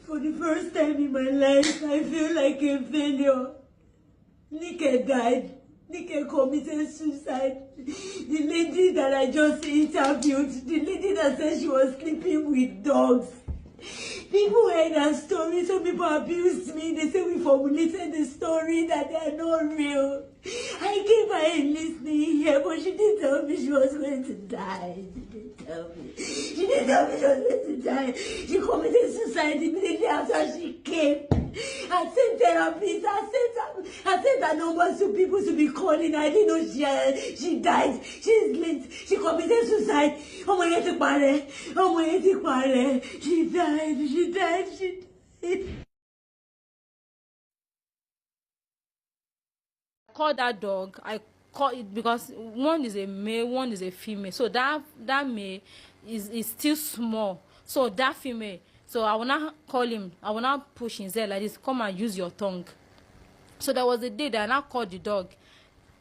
For the first time in my life, I feel like a failure. Nike died. Nike committed suicide. The lady that I just interviewed, the lady that said she was sleeping with dogs. People heard her story, some people abused me. They say we formulated the story, that they are not real. I gave her a listening here, but she didn't tell me she was going to die. She didn't tell me. She didn't tell me she was going to die. She committed suicide immediately after she came. I sent therapists. I sent her numbers to people to be calling. I didn't know she died. She's late. She committed suicide. Oh my God, she died. She died. Call that dog. I call it because one is a male, one is a female. So that male is still small. So that female. So I will not call him. I will not push his head like this. Come and use your tongue. So there was a day that I now called the dog.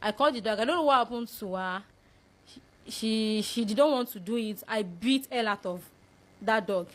I called the dog. I don't know what happened to her. She didn't want to do it. I beat hell out of that dog.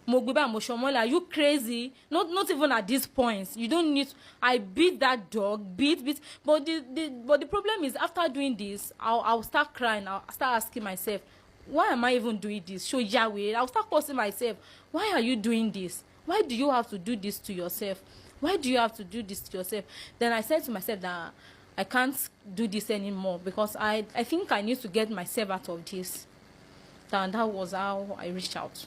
Are you crazy? Not even at this point. You don't need. I beat that dog. Beat. But the problem is, after doing this, I'll start crying. I'll start asking myself, why am I even doing this? Show Yahweh. I'll start cursing myself. Why are you doing this? Why do you have to do this to yourself? Why do you have to do this to yourself? Then I said to myself that I can't do this anymore, because I think I need to get myself out of this. And that was how I reached out.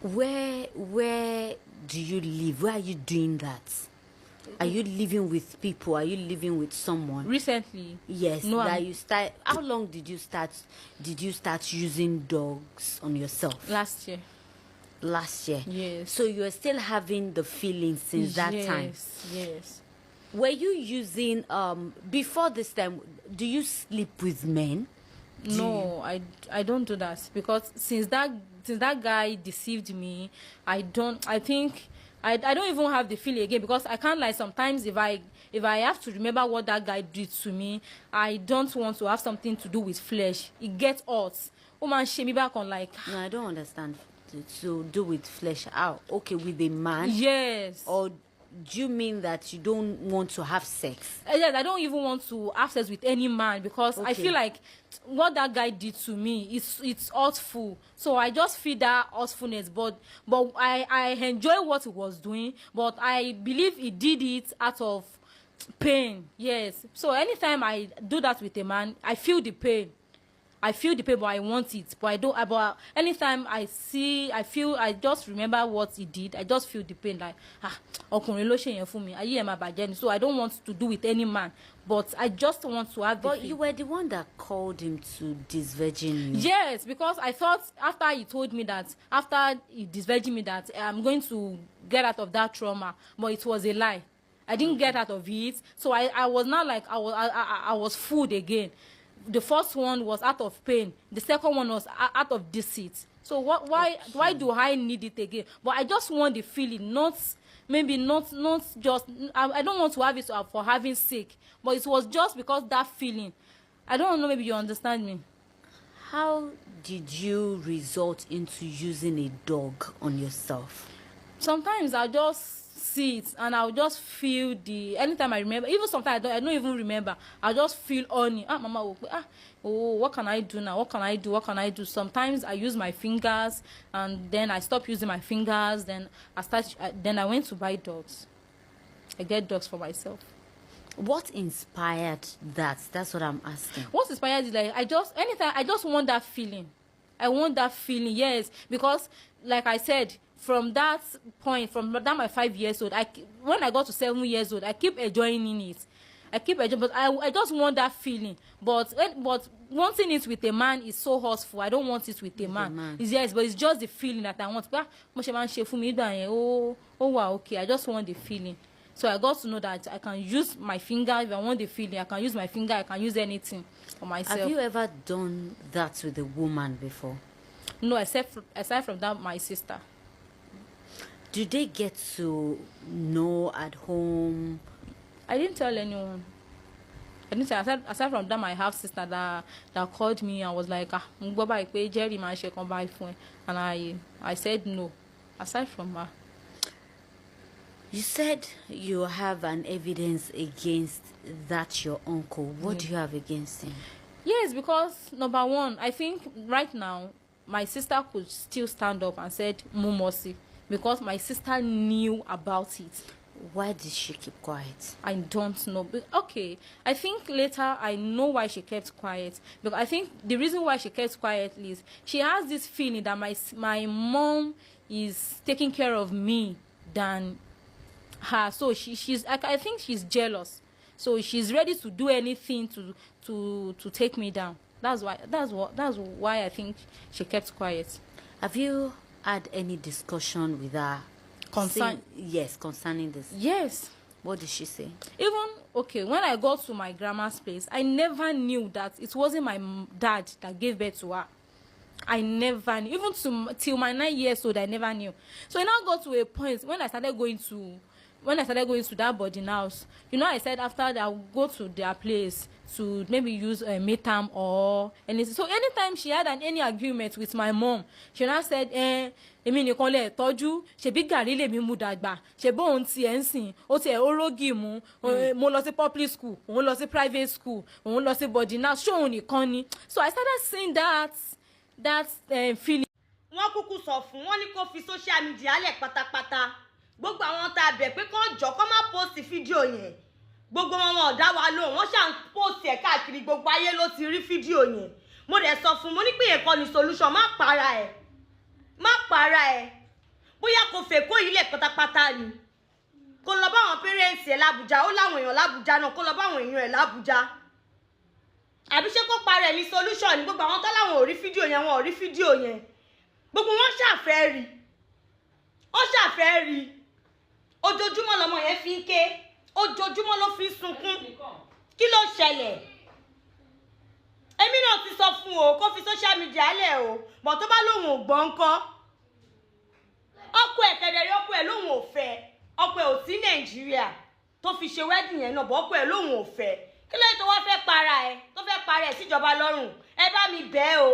Where do you live? Where are you doing that? Are you living with people? Are you living with someone? Recently? Yes. No. That you start. How long did you start using dogs on yourself? Last year. Last year. Yes. So you are still having the feeling since that time. Yes. Were you using before this time? Do you sleep with men? No, I don't do that, because since that guy deceived me, I don't even have the feeling again, because I can't lie. Sometimes if I have to remember what that guy did to me, I don't want to have something to do with flesh. It gets hot. Oh man, shame me back on like. No, I don't understand. To do with flesh. How? Okay, with a man? Yes. Or do you mean that you don't want to have sex? Yes, I don't even want to have sex with any man, because I feel like what that guy did to me it's hurtful. So I just feel that hurtfulness, but I enjoy what he was doing, but I believe he did it out of pain. Yes. So anytime I do that with a man, I feel the pain, but I want it. But I don't. But anytime I just remember what he did. I just feel the pain. Like ọkùnrin ló ṣe yẹn fún mi. Ayé ẹ̀ máa bàjẹ́ ni. So I don't want to do with any man. But I just want to have. But you were the one that called him to disvirgin you. Yes, because I thought after he told me that, after he disvirgin me, that I'm going to get out of that trauma. But it was a lie. I didn't get out of it. So I was not like I was fooled again. The first one was out of pain. The second one was out of deceit. So why do I need it again? But I just want the feeling, not just. I don't want to have it for having sake. But it was just because that feeling. I don't know. Maybe you understand me. How did you resort into using a dog on yourself? Sometimes I just see it and I'll just feel anytime I remember, even sometimes I don't even remember, I just feel honey. Mama, what can I do now? What can I do? Sometimes I use my fingers, and then I stop using my fingers, then I went to buy dogs. I get dogs for myself. What inspired that? That's what I'm asking. What inspired is like I just want that feeling. I want that feeling, yes, because like I said, from that point, from that my 5 years old, when I got to 7 years old, I keep enjoying it. But I just want that feeling. But wanting it with a man is so hurtful. I don't want it with a man. Yes, but it's just the feeling that I want. Wow, okay. I just want the feeling. So I got to know that I can use my finger. If I want the feeling, I can use my finger. I can use anything for myself. Have you ever done that with a woman before? No, aside from that, my sister. Do they get to know at home? I didn't tell anyone. I didn't say, aside from that, my half sister that called me and was like, Jerry, man, she come buy phone, and I said no. Aside from her. You said you have an evidence against that your uncle. What do you have against him? Yes, because number one, I think right now my sister could still stand up and said Mumosi, because my sister knew about it. Why did she keep quiet? I don't know. But okay, I think later I know why she kept quiet. Because I think the reason why she kept quiet is she has this feeling that my mom is taking care of me than her. So I think she's jealous. So she's ready to do anything to take me down. That's why I think she kept quiet. Have you had any discussion with her? Concerning this. Yes. What did she say? Even when I got to my grandma's place, I never knew that it wasn't my dad that gave birth to her. I never knew. Even till my 9 years old, I never knew. So it now got to a point when I started going to that boarding house. I said after that I would go to their place to maybe use a metam or anything. So anytime she had any argument with my mom, she now said, èmi nìkan lè tọ́jú, ṣebí gàrí lèmi mú dàgbà, ṣebí òun ti ẹ̀ ń sìn, ó ti ẹ̀ orógì mú, mo lọ sí public school, òun lọ sí private school, òun lọ sí boarding house, ṣé òun nìkan ni. So I started seeing that feeling. Wọ́n kúkú sọ fún wọn ní kó fi social media lẹ̀ pátápátá. Gbogbo àwọn tá a bẹ̀ pé kán jọ kán má post fídíò yẹn. Gbogbo wọn ò dá wa lóhùn, wọ́n ṣà ń post ẹ̀ káàkiri, gbogbo ayé ló ti rí fídíò yẹn. Mo dẹ̀ sọ fún mo ní pé ẹ̀kọ́ ni solution, má para ẹ̀. Bóyá kò fẹ́ kó ilẹ̀ pátápátá ni. Kó lọ bá àwọn parents ẹ̀ l'Abuja, ó láwọn èèyàn l'Abuja náà, kó lọ bá àwọn èèyàn ẹ̀ l'Abuja. Àbí ṣé kó para ẹ̀ ní solution ni? Gbogbo àwọn tó láwọn ò rí fídíò yẹn, wọn ò rí fídíò yẹn. Gbogbo wọn ṣàfẹ́ rí. Ó ṣàfẹ́ rí. Ojoojúmọ́ lọmọ yẹn fi ń ké. Ojoojúmọ́ ló fi ń sunkún. Kí ló ṣẹlẹ̀? Èmi náà ti sọ fún o kó fi social media lẹ̀ o. Bọ̀ tó bá lóhùn ò gbọ́ ńkọ́. Ọkọ ẹ̀ kẹ̀dẹ̀rẹ̀ ọkọ ẹ̀ lóhùn ò fẹ́. Ọkọ ẹ̀ ò sí Nàìjíríà tó fi ṣe wedding yẹn náà, bọ̀ ọkọ ẹ̀ lóhùn ò fẹ́. Kí ló dé tó wá fẹ́ para ẹ̀? Tó fẹ́ para ẹ̀ síjọba lọ́rùn? Ẹ bá mi bẹ̀ o.